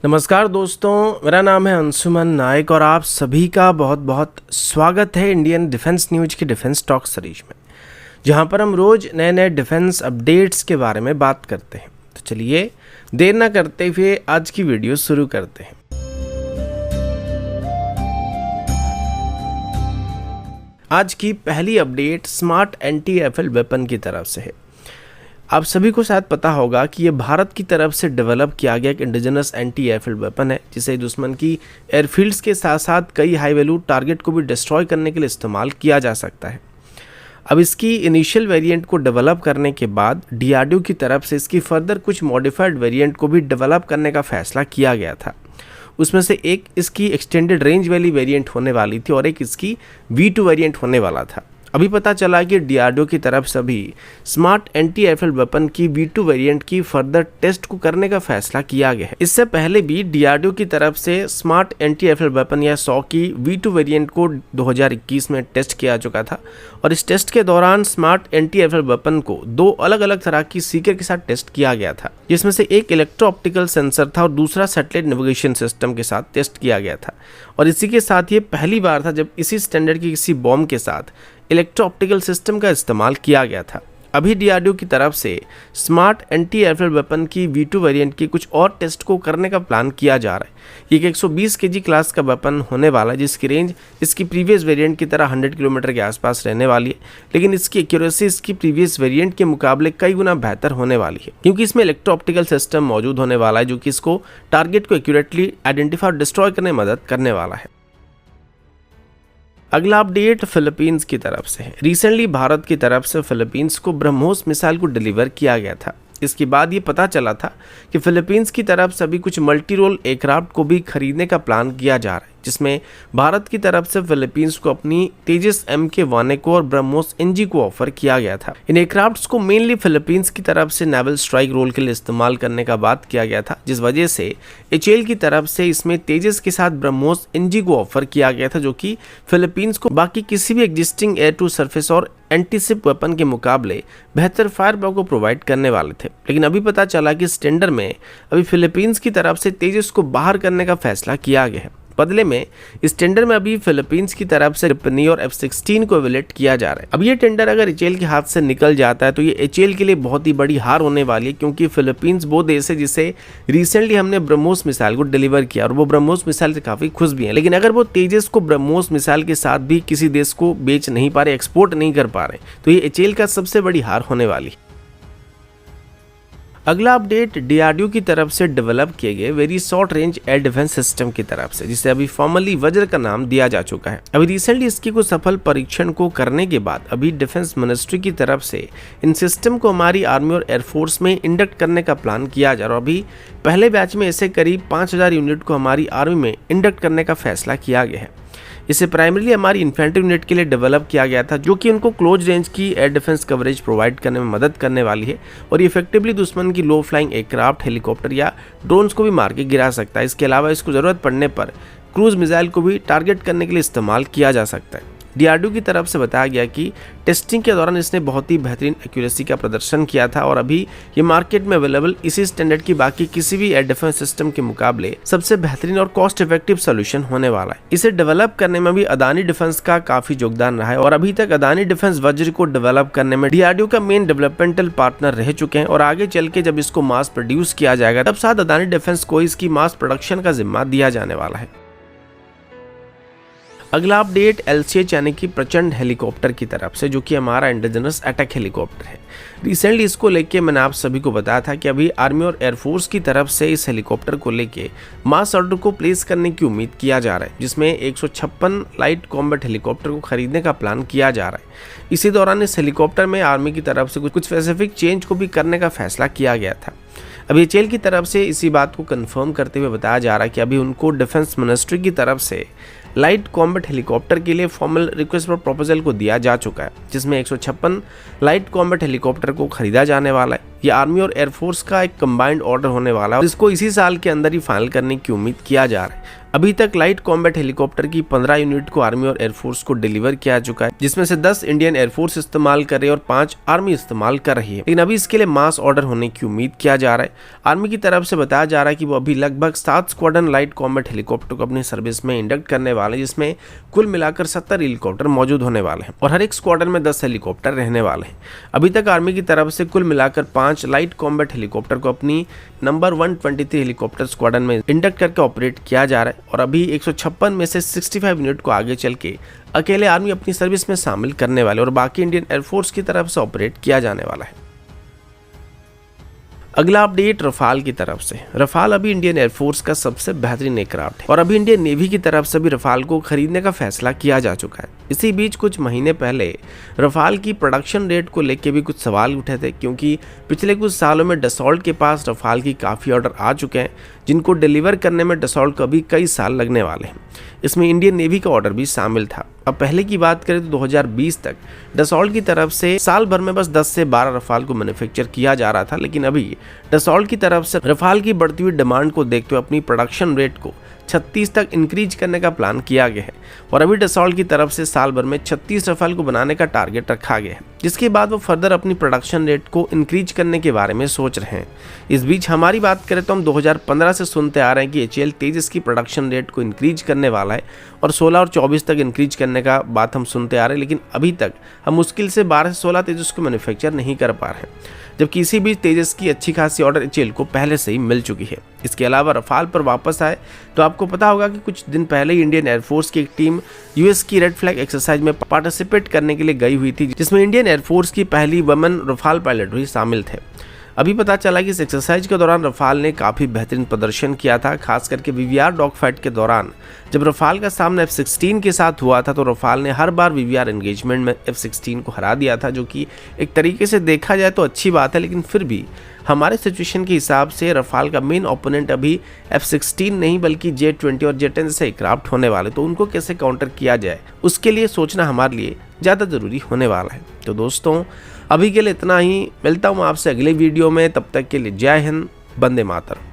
नमस्कार दोस्तों, मेरा नाम है अंशुमन नायक और आप सभी का बहुत बहुत स्वागत है इंडियन डिफेंस न्यूज की डिफेंस टॉक सीरीज में, जहां पर हम रोज नए नए डिफेंस अपडेट्स के बारे में बात करते हैं। तो चलिए देर ना करते हुए आज की वीडियो शुरू करते हैं। आज की पहली update smart anti rifle weapon की तरफ से है। आप सभी को शायद पता होगा कि ये भारत की तरफ से डेवलप किया गया एक इंडिजिनस एंटी राइफल वेपन है, जिसे दुश्मन की एयरफील्ड्स के साथ साथ कई हाई वैल्यू टारगेट को भी डिस्ट्रॉय करने के लिए इस्तेमाल किया जा सकता है। अब इसकी इनिशियल वेरिएंट को डेवलप करने के बाद डीआरडीओ की तरफ से इसकी फर्दर कुछ मॉडिफाइड वेरिएंट को भी डेवलप करने का फैसला किया गया था। उसमें से एक इसकी एक्सटेंडेड रेंज वाली वेरिएंट होने वाली थी और एक इसकी V2 वेरिएंट होने वाला था। अभी पता चला कि डीआरडीओ की तरफ से भी स्मार्ट एंटी राइफल वेपन की V2 वेरिएंट की फर्दर टेस्ट को करने का फैसला किया गया है। इससे पहले भी डीआरडीओ की तरफ से स्मार्ट एंटी राइफल वेपन या 100 की V2 वेरिएंट को 2021 में टेस्ट किया चुका था और इस टेस्ट के दौरान स्मार्ट एंटी राइफल वेपन को दो अलग अलग तरह की सीकर के साथ टेस्ट किया गया था, जिसमें से एक इलेक्ट्रो ऑप्टिकल सेंसर था और दूसरा सैटेलाइट नेविगेशन सिस्टम के साथ टेस्ट किया गया था। और इसी के साथ ये पहली बार था जब इसी स्टैंडर्ड की किसी बॉम्ब के साथ इलेक्ट्रो ऑप्टिकल सिस्टम का इस्तेमाल किया गया था। अभी डीआरडीओ की तरफ से स्मार्ट एंटी राइफल वेपन की V2 वेरिएंट की कुछ और टेस्ट को करने का प्लान किया जा रहा है। ये एक 120 केजी क्लास का वेपन होने वाला है, जिसकी रेंज इसकी प्रीवियस वेरिएंट की तरह 100 किलोमीटर के आसपास रहने वाली है, लेकिन इसकी एक्यूरेसी इसकी प्रीवियस वेरिएंट के मुकाबले कई गुना बेहतर होने वाली है, क्योंकि इसमें इलेक्ट्रो ऑप्टिकल सिस्टम मौजूद होने वाला है जो कि इसको टारगेट को एक्यूरेटली आइडेंटिफाई और डिस्ट्रॉय करने में मदद करने वाला है। अगला अपडेट फिलीपींस की तरफ से है। रिसेंटली भारत की तरफ से फिलीपींस को ब्रह्मोस मिसाइल को डिलीवर किया गया था। इसके बाद ये पता चला था कि फिलीपींस की तरफ से अभी कुछ मल्टी रोल एयरक्राफ्ट को भी खरीदने का प्लान किया जा रहा है, जिसमें भारत की तरफ से फिलीपींस को अपनी तेजस MK-1A को और ब्रह्मोस NG को ऑफर किया गया था। इन एयरक्राफ्ट्स को मेनली फिलीपींस की तरफ से नेवल स्ट्राइक रोल के लिए इस्तेमाल करने का बात किया गया था, जिस वजह से HAL की तरफ से इसमें तेजस के साथ ब्रह्मोस NG को ऑफर किया गया था, जो कि फिलीपींस को बाकी किसी भी एग्जिस्टिंग एयर टू सरफेस और एंटीशिप वेपन के मुकाबले बेहतर फायर पावर को प्रोवाइड करने वाले थे। लेकिन अभी पता चला कि इस टेंडर में अभी फिलीपींस की तरफ से तेजस को बाहर करने का फैसला किया गया है। बदले में इस टेंडर में अभी फिलीपींस की तरफ से रिपनी और F-16 को इवेल्युएट किया जा रहा है। अब ये टेंडर अगर HAL के हाथ से निकल जाता है तो ये HAL के लिए बहुत ही बड़ी हार होने वाली है, क्योंकि फिलीपींस वो देश है जिसे रिसेंटली हमने ब्रह्मोस मिसाइल को डिलीवर किया और वो ब्रह्मोस मिसाइल से काफी खुश भी हैं। लेकिन अगर वो तेजस को ब्रह्मोस मिसाइल के साथ भी किसी देश को बेच नहीं पा रहे, एक्सपोर्ट नहीं कर पा रहे, तो ये HAL का सबसे बड़ी हार होने वाली है। अगला अपडेट डीआरडीओ की तरफ से डेवलप किए गए very short range air defence system की तरफ से, जिसे अभी फॉर्मली वज्र का नाम दिया जा चुका है। अभी रिसेंटली इसकी कुछ सफल परीक्षण को करने के बाद अभी डिफेंस मिनिस्ट्री की तरफ से इन सिस्टम को हमारी आर्मी और एयरफोर्स में इंडक्ट करने का प्लान किया जा रहा है। अभी पहले बैच में ऐसे करीब 5000 यूनिट को हमारी आर्मी में इंडक्ट करने का फैसला किया गया है। इसे प्राइमरीली हमारी इन्फेंट्री यूनिट के लिए डेवलप किया गया था, जो कि उनको क्लोज रेंज की एयर डिफेंस कवरेज प्रोवाइड करने में मदद करने वाली है और इफेक्टिवली दुश्मन की लो फ्लाइंग एयरक्राफ्ट, हेलीकॉप्टर या ड्रोन्स को भी मार के गिरा सकता है। इसके अलावा इसको ज़रूरत पड़ने पर क्रूज मिसाइल को भी टारगेट करने के लिए इस्तेमाल किया जा सकता है। डीआरडीओ की तरफ से बताया गया कि टेस्टिंग के दौरान इसने बहुत ही बेहतरीन एक्यूरेसी का प्रदर्शन किया था और अभी ये मार्केट में अवेलेबल इसी स्टैंडर्ड की बाकी किसी भी एयर डिफेंस सिस्टम के मुकाबले सबसे बेहतरीन और कॉस्ट इफेक्टिव सोल्यूशन होने वाला है। इसे डेवलप करने में भी अदानी डिफेंस का काफी योगदान रहा है और अभी तक अदानी डिफेंस वज्र को डेवलप करने में डीआरडीओ का मेन डेवलपमेंटल पार्टनर रह चुके हैं और आगे चल के जब इसको मास प्रोड्यूस किया जाएगा तब शायद अदानी डिफेंस को इसकी मास प्रोडक्शन का जिम्मा दिया जाने वाला है। अगला अपडेट LCH यानी कि प्रचंड हेलीकॉप्टर की तरफ से, जो कि हमारा इंडिजिनस अटैक हेलीकॉप्टर है। रिसेंटली इसको लेके मैंने आप सभी को बताया था कि अभी आर्मी और एयरफोर्स की तरफ से इस हेलीकॉप्टर को लेके मास ऑर्डर को प्लेस करने की उम्मीद किया जा रहा है, जिसमें 156 लाइट कॉम्बैट हेलीकॉप्टर को खरीदने का प्लान किया जा रहा है। इसी दौरान इस हेलीकॉप्टर में आर्मी की तरफ से कुछ स्पेसिफिक चेंज को भी करने का फैसला किया गया था। अभी HAL की तरफ से इसी बात को कंफर्म करते हुए बताया जा रहा है कि अभी उनको डिफेंस मिनिस्ट्री की तरफ से लाइट कॉम्बैट हेलीकॉप्टर के लिए फॉर्मल रिक्वेस्ट फॉर प्रपोजल को दिया जा चुका है, जिसमें 156 लाइट कॉम्बैट हेलीकॉप्टर को खरीदा जाने वाला है। ये आर्मी और एयरफोर्स का एक कंबाइंड ऑर्डर होने वाला है, जिसको इसी साल के अंदर ही फाइनल करने की उम्मीद किया जा रहा है। अभी तक लाइट कॉम्बैट हेलीकॉप्टर की 15 यूनिट को आर्मी और एयरफोर्स को डिलीवर किया चुका है, जिसमें से 10 इंडियन एयरफोर्स इस्तेमाल कर रही है और 5 आर्मी इस्तेमाल कर रही है। लेकिन अभी इसके लिए मास ऑर्डर होने की उम्मीद किया जा रहा है। आर्मी की तरफ से बताया जा रहा है कि वो अभी लगभग 7 स्क्वाड्रन लाइट कॉम्बैट हेलीकॉप्टर को अपनी सर्विस में इंडक्ट करने वाले हैं, जिसमें कुल मिलाकर 70 हेलीकॉप्टर मौजूद होने वाले हैं और हर एक स्क्वाड्रन में 10 हेलीकॉप्टर रहने वाले हैं। अभी तक आर्मी की तरफ से कुल मिलाकर 5 लाइट कॉम्बैट हेलीकॉप्टर को अपनी नंबर 123 हेलीकॉप्टर स्क्वाड्रन में इंडक्ट करके ऑपरेट किया जा रहा है और अभी 156 में से 65 यूनिट को आगे चल के अकेले आर्मी अपनी सर्विस में शामिल करने वाले और बाकी इंडियन एयरफोर्स की तरफ से ऑपरेट किया जाने वाला है। अगला अपडेट रफाल की तरफ से। रफाल अभी इंडियन एयरफोर्स का सबसे बेहतरीन एयरक्राफ्ट है और अभी इंडियन नेवी की तरफ से भी रफाल को खरीदने का फैसला किया जा चुका है। इसी बीच कुछ महीने पहले रफाल की प्रोडक्शन रेट को लेकर भी कुछ सवाल उठे थे, क्योंकि पिछले कुछ सालों में डसॉल्ट के पास रफाल की काफ़ी ऑर्डर आ चुके हैं, जिनको डिलीवर करने में डसॉल्ट को भी कई साल लगने वाले हैं। इसमें इंडियन नेवी का ऑर्डर भी शामिल था। अब पहले की बात करें तो 2020 तक डसॉल्ट की तरफ से साल भर में बस 10 से 12 रफाल को मैन्युफैक्चर किया जा रहा था, लेकिन अभी डसॉल्ट की तरफ से रफाल की बढ़ती हुई डिमांड को देखते हुए अपनी प्रोडक्शन रेट को 36 तक इंक्रीज करने का प्लान किया गया है और अभी डसॉल्ट की तरफ से साल भर में 36 रफाल को बनाने का टारगेट रखा गया है, जिसके बाद वो फर्दर अपनी प्रोडक्शन रेट को इंक्रीज करने के बारे में सोच रहे हैं। इस बीच हमारी बात करें तो हम 2015 से सुनते आ रहे हैं कि HAL तेजस की प्रोडक्शन रेट को इंक्रीज करने वाला है और 16 और 24 तक इंक्रीज करने का बात हम सुनते आ रहे हैं, लेकिन अभी तक हम मुश्किल से 12 से 16 तेजस को मैन्युफैक्चर नहीं कर पा रहे हैं, जबकि इसी बीच तेजस की अच्छी खासी ऑर्डर HAL को पहले से ही मिल चुकी है। इसके अलावा रफाल पर वापस आए तो आपको पता होगा कि कुछ दिन पहले ही इंडियन एयरफोर्स की एक टीम यूएस की रेड फ्लैग एक्सरसाइज में पार्टिसिपेट करने के लिए गई हुई थी, जिसमें इंडियन एयरफोर्स की पहली वुमेन रफाल पायलट भी शामिल थे। अभी पता चला कि इस एक्सरसाइज के दौरान रफाल ने काफ़ी बेहतरीन प्रदर्शन किया था, खास करके VVR डॉग फाइट के दौरान जब रफाल का सामना F-16 के साथ हुआ था तो रफाल ने हर बार VVR एंगेजमेंट में F-16 को हरा दिया था, जो कि एक तरीके से देखा जाए तो अच्छी बात है, लेकिन फिर भी हमारे सिचुएशन के हिसाब से रफाल का मेन ओपोनेंट अभी F-16 नहीं बल्कि J-20 और J-10 जैसे एयरक्राफ्ट होने वाले, तो उनको कैसे काउंटर किया जाए उसके लिए सोचना हमारे लिए ज़्यादा ज़रूरी होने वाला है। तो दोस्तों अभी के लिए इतना ही, मिलता हूँ आपसे अगले वीडियो में, तब तक के लिए जय हिंद, वंदे मातरम।